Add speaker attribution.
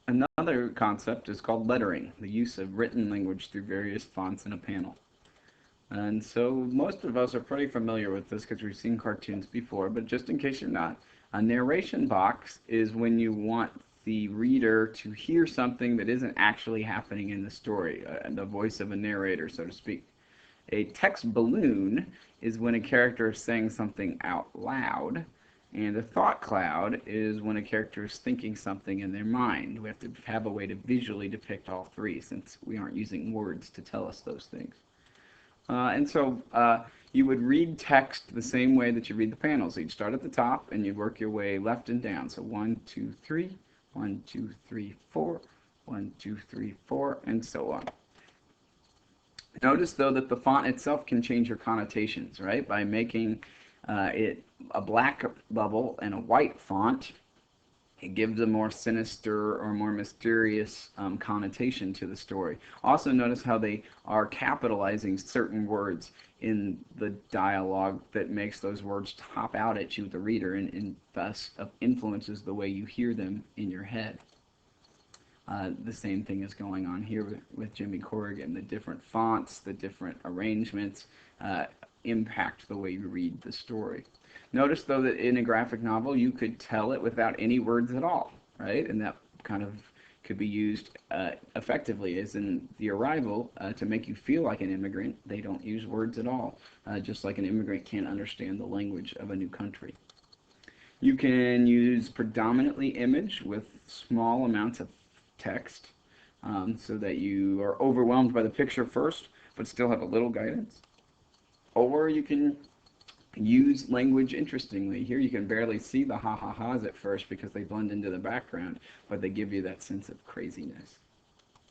Speaker 1: Another concept is called lettering, the use of written language through various fonts in a panel. And so most of us are pretty familiar with this because we've seen cartoons before, but just in case you're not, a narration box is when you want the reader to hear something that isn't actually happening in the story, the voice of a narrator, so to speak. A text balloon is when a character is saying something out loud, and a thought cloud is when a character is thinking something in their mind. We have to have a way to visually depict all three since we aren't using words to tell us those things. And so you would read text the same way that you read the panels. You'd start at the top and you'd work your way left and down. So 1, 2, 3, 1, 2, 3, 4, 1, 2, 3, 4, and so on. Notice though that the font itself can change your connotations, right? By making it a black bubble and a white font, it gives a more sinister or more mysterious connotation to the story. Also notice how they are capitalizing certain words in the dialogue that makes those words pop out at you, the reader, and thus influences the way you hear them in your head. The same thing is going on here with Jimmy Corrigan. The different fonts, the different arrangements impact the way you read the story. Notice, though, that in a graphic novel, you could tell it without any words at all, right? And that kind of could be used effectively, as in The Arrival, to make you feel like an immigrant. They don't use words at all, just like an immigrant can't understand the language of a new country. You can use predominantly image with small amounts of text so that you are overwhelmed by the picture first, but still have a little guidance. Or you can use language interestingly. Here you can barely see the ha-ha-has at first because they blend into the background, but they give you that sense of craziness.